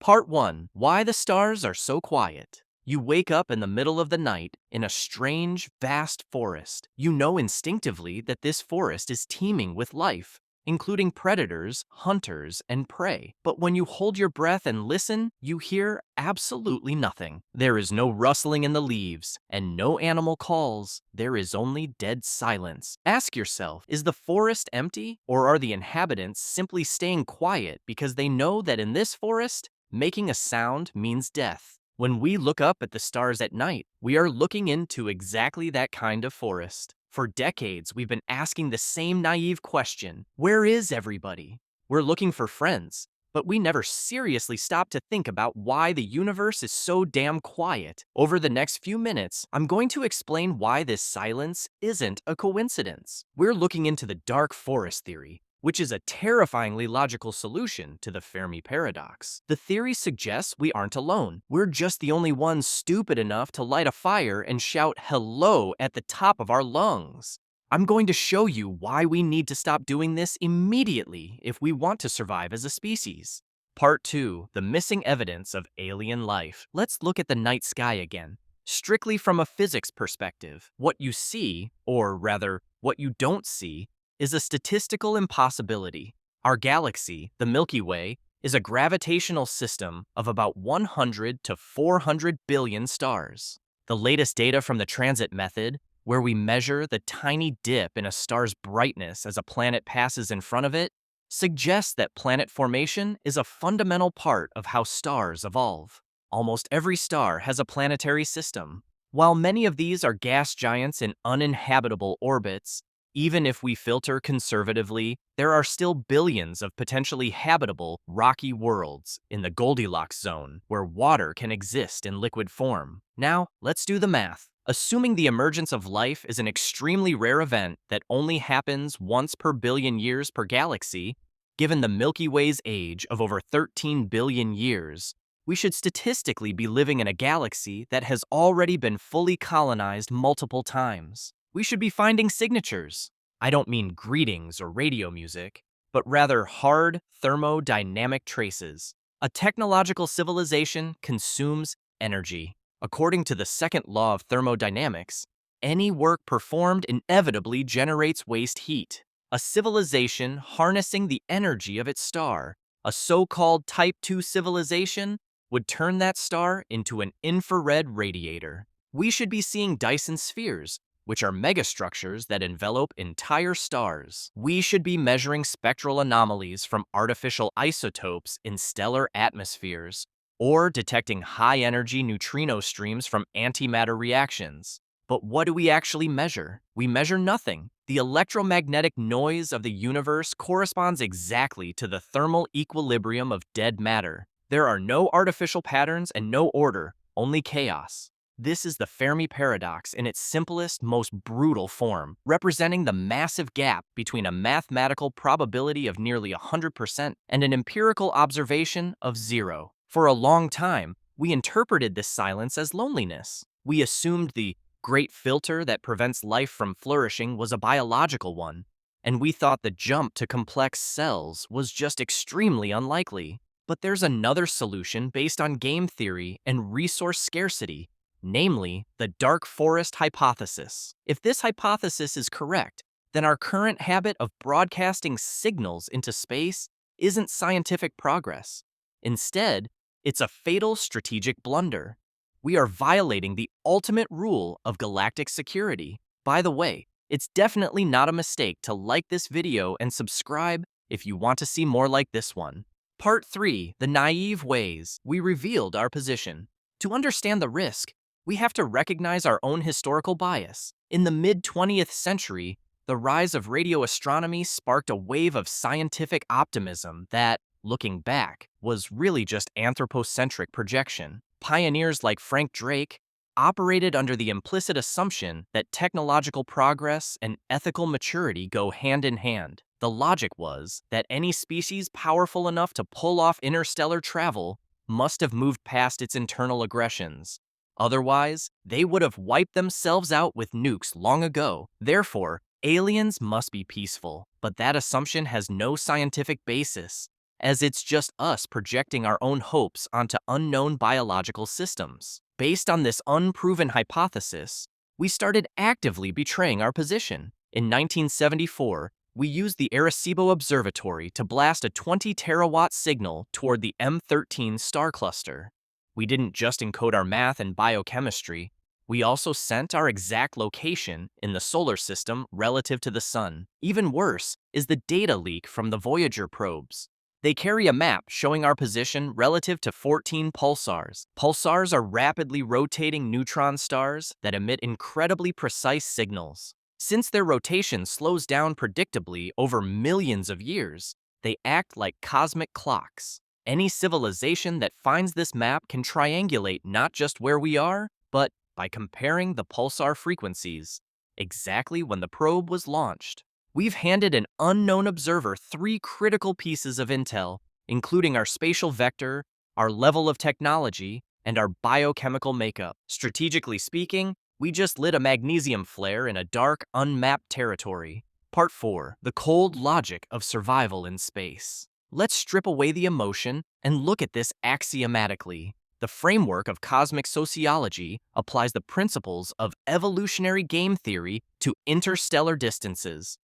Part 1. Why the stars are so quiet. You wake up in the middle of the night in a strange, vast forest. You know instinctively that this forest is teeming with life, including predators, hunters, and prey. But when you hold your breath and listen, you hear absolutely nothing. There is no rustling in the leaves, and no animal calls. There is only dead silence. Ask yourself, is the forest empty, or are the inhabitants simply staying quiet because they know that in this forest, making a sound means death? When we look up at the stars at night, we are looking into exactly that kind of forest. For decades, we've been asking the same naive question: where is everybody? We're looking for friends, but we never seriously stop to think about why the universe is so damn quiet. Over the next few minutes, I'm going to explain why this silence isn't a coincidence. We're looking into the dark forest theory, which is a terrifyingly logical solution to the Fermi Paradox. The theory suggests we aren't alone. We're just the only ones stupid enough to light a fire and shout hello at the top of our lungs. I'm going to show you why we need to stop doing this immediately if we want to survive as a species. Part 2. The missing evidence of alien life. Let's look at the night sky again. Strictly from a physics perspective, what you see, or rather, what you don't see, is a statistical impossibility. Our galaxy, the Milky Way, is a gravitational system of about 100 to 400 billion stars. The latest data from the transit method, where we measure the tiny dip in a star's brightness as a planet passes in front of it, suggests that planet formation is a fundamental part of how stars evolve. Almost every star has a planetary system. While many of these are gas giants in uninhabitable orbits, even if we filter conservatively, there are still billions of potentially habitable, rocky worlds in the Goldilocks zone where water can exist in liquid form. Now, let's do the math. Assuming the emergence of life is an extremely rare event that only happens once per billion years per galaxy, given the Milky Way's age of over 13 billion years, we should statistically be living in a galaxy that has already been fully colonized multiple times. We should be finding signatures. I don't mean greetings or radio music, but rather hard thermodynamic traces. A technological civilization consumes energy. According to the second law of thermodynamics, any work performed inevitably generates waste heat. A civilization harnessing the energy of its star, a so-called Type 2 civilization, would turn that star into an infrared radiator. We should be seeing Dyson spheres, which are megastructures that envelop entire stars. We should be measuring spectral anomalies from artificial isotopes in stellar atmospheres, or detecting high-energy neutrino streams from antimatter reactions. But what do we actually measure? We measure nothing. The electromagnetic noise of the universe corresponds exactly to the thermal equilibrium of dead matter. There are no artificial patterns and no order, only chaos. This is the Fermi Paradox in its simplest, most brutal form, representing the massive gap between a mathematical probability of nearly 100% and an empirical observation of 0. For a long time, we interpreted this silence as loneliness. We assumed the great filter that prevents life from flourishing was a biological one, and we thought the jump to complex cells was just extremely unlikely. But there's another solution based on game theory and resource scarcity, namely the dark forest hypothesis. If this hypothesis is correct, then our current habit of broadcasting signals into space isn't scientific progress. Instead, it's a fatal strategic blunder. We are violating the ultimate rule of galactic security. By the way, it's definitely not a mistake to like this video and subscribe if you want to see more like this one. Part 3. The naive ways we revealed our position. To understand the risk, we have to recognize our own historical bias. In the mid-20th century, the rise of radio astronomy sparked a wave of scientific optimism that, looking back, was really just anthropocentric projection. Pioneers like Frank Drake operated under the implicit assumption that technological progress and ethical maturity go hand in hand. The logic was that any species powerful enough to pull off interstellar travel must have moved past its internal aggressions. Otherwise, they would have wiped themselves out with nukes long ago. Therefore, aliens must be peaceful. But that assumption has no scientific basis. as it's just us projecting our own hopes onto unknown biological systems. Based on this unproven hypothesis, we started actively betraying our position. In 1974, we used the Arecibo Observatory to blast a 20-terawatt signal toward the M13 star cluster. We didn't just encode our math and biochemistry, we also sent our exact location in the solar system relative to the sun. Even worse is the data leak from the Voyager probes. They carry a map showing our position relative to 14 pulsars. Pulsars are rapidly rotating neutron stars that emit incredibly precise signals. Since their rotation slows down predictably over millions of years, they act like cosmic clocks. Any civilization that finds this map can triangulate not just where we are, but by comparing the pulsar frequencies, exactly when the probe was launched. We've handed an unknown observer 3 critical pieces of intel, including our spatial vector, our level of technology, and our biochemical makeup. Strategically speaking, we just lit a magnesium flare in a dark, unmapped territory. Part 4. The cold logic of survival in space. Let's strip away the emotion and look at this axiomatically. The framework of cosmic sociology applies the principles of evolutionary game theory to interstellar distances.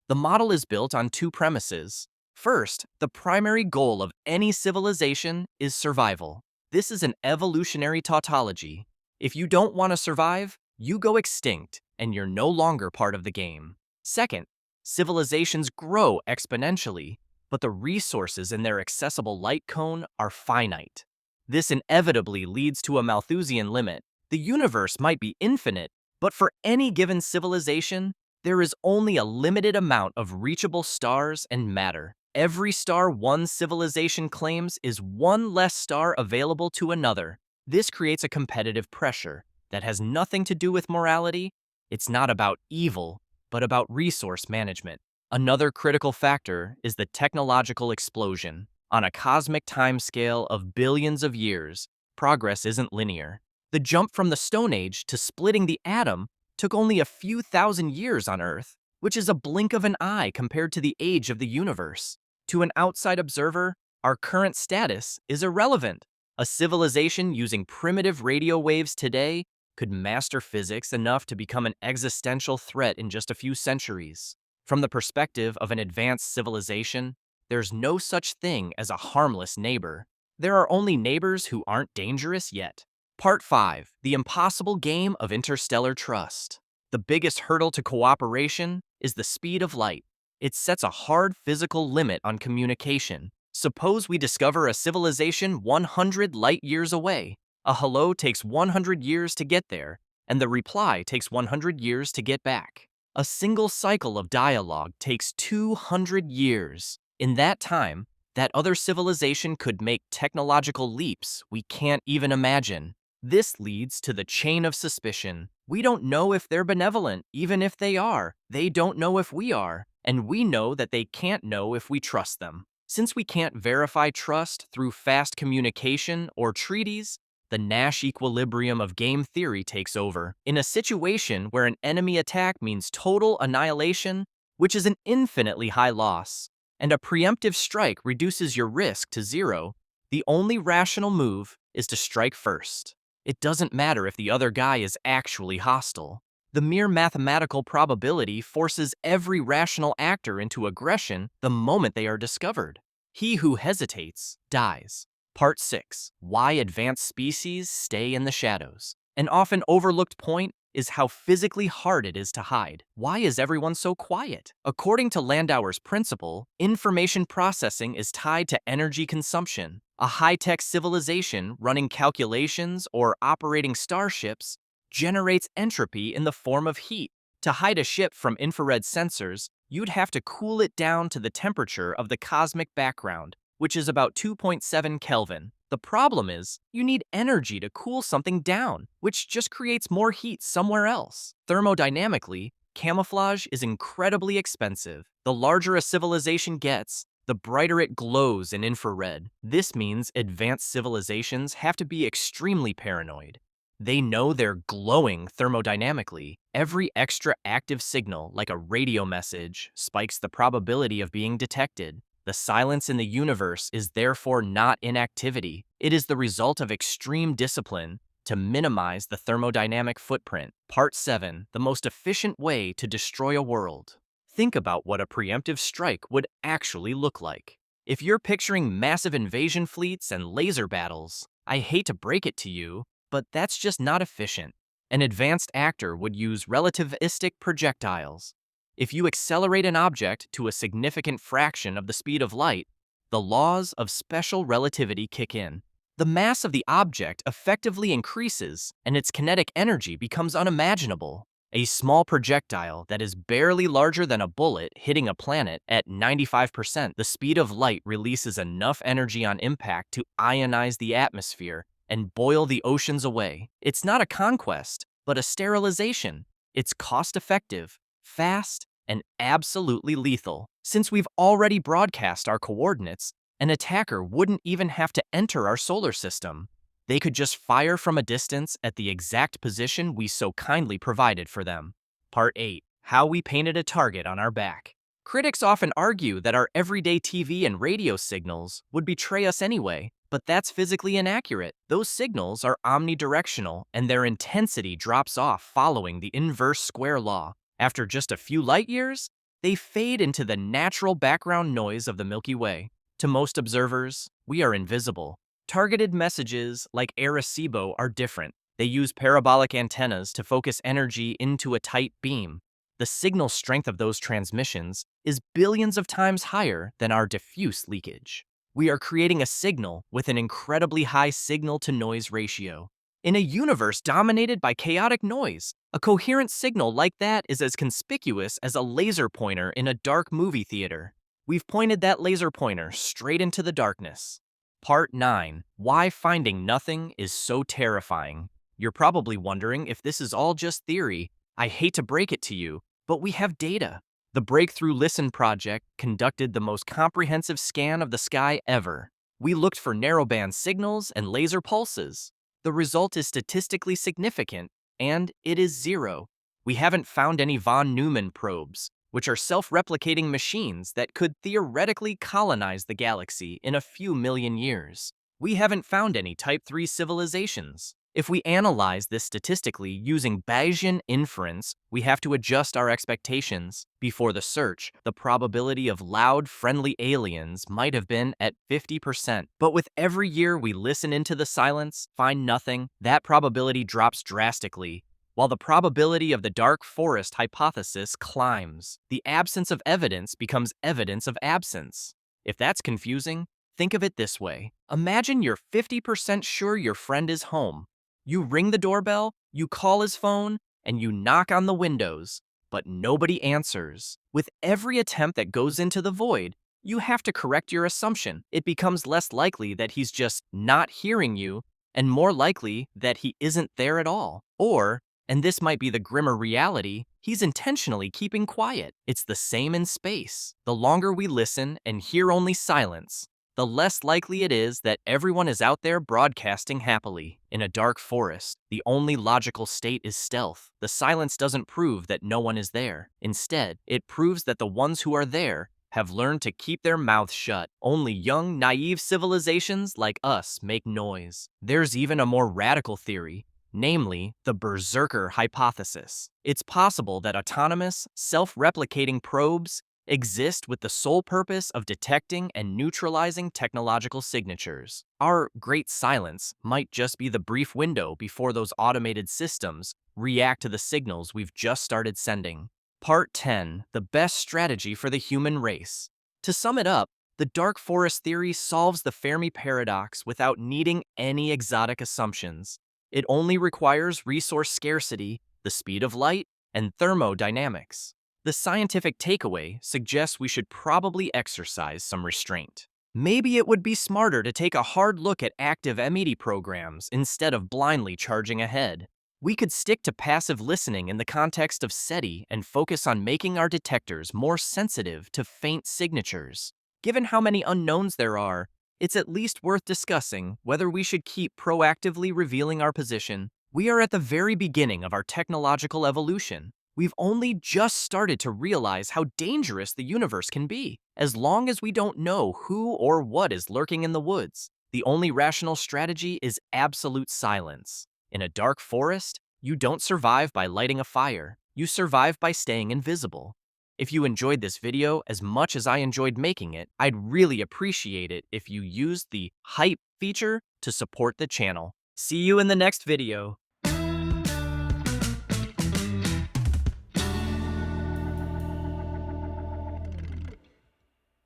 The model is built on 2 premises. First, the primary goal of any civilization is survival. This is an evolutionary tautology. If you don't want to survive, you go extinct, and you're no longer part of the game. Second, civilizations grow exponentially, but the resources in their accessible light cone are finite. This inevitably leads to a Malthusian limit. The universe might be infinite, but for any given civilization, there is only a limited amount of reachable stars and matter. Every star one civilization claims is one less star available to another. This creates a competitive pressure that has nothing to do with morality. It's not about evil, but about resource management. Another critical factor is the technological explosion. On a cosmic timescale of billions of years, progress isn't linear. The jump from the Stone Age to splitting the atom took only a few thousand years on Earth, which is a blink of an eye compared to the age of the universe. To an outside observer, our current status is irrelevant. A civilization using primitive radio waves today could master physics enough to become an existential threat in just a few centuries. From the perspective of an advanced civilization, there's no such thing as a harmless neighbor. There are only neighbors who aren't dangerous yet. Part 5. The impossible game of interstellar trust. The biggest hurdle to cooperation is the speed of light. It sets a hard physical limit on communication. Suppose we discover a civilization 100 light years away. A hello takes 100 years to get there, and the reply takes 100 years to get back. A single cycle of dialogue takes 200 years. In that time, that other civilization could make technological leaps we can't even imagine. This leads to the chain of suspicion. We don't know if they're benevolent, even if they are. They don't know if we are, and we know that they can't know if we trust them. Since we can't verify trust through fast communication or treaties, the Nash equilibrium of game theory takes over. In a situation where an enemy attack means total annihilation, which is an infinitely high loss, and a preemptive strike reduces your risk to 0, the only rational move is to strike first. It doesn't matter if the other guy is actually hostile. The mere mathematical probability forces every rational actor into aggression the moment they are discovered. He who hesitates dies. Part 6. Why advanced species stay in the shadows. An often overlooked point is how physically hard it is to hide. Why is everyone so quiet? According to Landauer's principle, information processing is tied to energy consumption. A high-tech civilization running calculations or operating starships generates entropy in the form of heat. To hide a ship from infrared sensors, you'd have to cool it down to the temperature of the cosmic background, which is about 2.7 Kelvin. The problem is, you need energy to cool something down, which just creates more heat somewhere else. Thermodynamically, camouflage is incredibly expensive. The larger a civilization gets, the brighter it glows in infrared. This means advanced civilizations have to be extremely paranoid. They know they're glowing thermodynamically. Every extra active signal, like a radio message, spikes the probability of being detected. The silence in the universe is therefore not inactivity. It is the result of extreme discipline to minimize the thermodynamic footprint. Part 7. The most efficient way to destroy a world. Think about what a preemptive strike would actually look like. If you're picturing massive invasion fleets and laser battles, I hate to break it to you, but that's just not efficient. An advanced actor would use relativistic projectiles. If you accelerate an object to a significant fraction of the speed of light, the laws of special relativity kick in. The mass of the object effectively increases, and its kinetic energy becomes unimaginable. A small projectile that is barely larger than a bullet hitting a planet at 95% the speed of light releases enough energy on impact to ionize the atmosphere and boil the oceans away. It's not a conquest, but a sterilization. It's cost-effective, fast, and absolutely lethal. Since we've already broadcast our coordinates, an attacker wouldn't even have to enter our solar system. They could just fire from a distance at the exact position we so kindly provided for them. Part 8. How we painted a target on our back. Critics often argue that our everyday TV and radio signals would betray us anyway, but that's physically inaccurate. Those signals are omnidirectional, and their intensity drops off following the inverse square law. After just a few light years, they fade into the natural background noise of the Milky Way. To most observers, we are invisible. Targeted messages like Arecibo are different. They use parabolic antennas to focus energy into a tight beam. The signal strength of those transmissions is billions of times higher than our diffuse leakage. We are creating a signal with an incredibly high signal-to-noise ratio. In a universe dominated by chaotic noise, a coherent signal like that is as conspicuous as a laser pointer in a dark movie theater. We've pointed that laser pointer straight into the darkness. Part 9. Why finding nothing is so terrifying. You're probably wondering if this is all just theory. I hate to break it to you, but we have data. The Breakthrough Listen project conducted the most comprehensive scan of the sky ever. We looked for narrowband signals and laser pulses. The result is statistically significant, and it is zero. We haven't found any von Neumann probes, which are self-replicating machines that could theoretically colonize the galaxy in a few million years. We haven't found any Type 3 civilizations. If we analyze this statistically using Bayesian inference, we have to adjust our expectations. Before the search, the probability of loud, friendly aliens might have been at 50%. But with every year we listen into the silence, find nothing, that probability drops drastically, while the probability of the dark forest hypothesis climbs. The absence of evidence becomes evidence of absence. If that's confusing, think of it this way. Imagine you're 50% sure your friend is home. You ring the doorbell, you call his phone, and you knock on the windows, but nobody answers. With every attempt that goes into the void, you have to correct your assumption. It becomes less likely that he's just not hearing you, and more likely that he isn't there at all. Or, and this might be the grimmer reality, he's intentionally keeping quiet. It's the same in space. The longer we listen and hear only silence, the less likely it is that everyone is out there broadcasting happily. In a dark forest, the only logical state is stealth. The silence doesn't prove that no one is there. Instead, it proves that the ones who are there have learned to keep their mouths shut. Only young, naive civilizations like us make noise. There's even a more radical theory, namely the berserker hypothesis. It's possible that autonomous, self-replicating probes exist with the sole purpose of detecting and neutralizing technological signatures. Our great silence might just be the brief window before those automated systems react to the signals we've just started sending. Part 10. The best strategy for the human race. To sum it up, the dark forest theory solves the Fermi Paradox without needing any exotic assumptions. It only requires resource scarcity, the speed of light, and thermodynamics. The scientific takeaway suggests we should probably exercise some restraint. Maybe it would be smarter to take a hard look at active MED programs instead of blindly charging ahead. We could stick to passive listening in the context of SETI and focus on making our detectors more sensitive to faint signatures. Given how many unknowns there are, it's at least worth discussing whether we should keep proactively revealing our position. We are at the very beginning of our technological evolution. We've only just started to realize how dangerous the universe can be. As long as we don't know who or what is lurking in the woods, the only rational strategy is absolute silence. In a dark forest, you don't survive by lighting a fire. You survive by staying invisible. If you enjoyed this video as much as I enjoyed making it, I'd really appreciate it if you used the hype feature to support the channel. See you in the next video.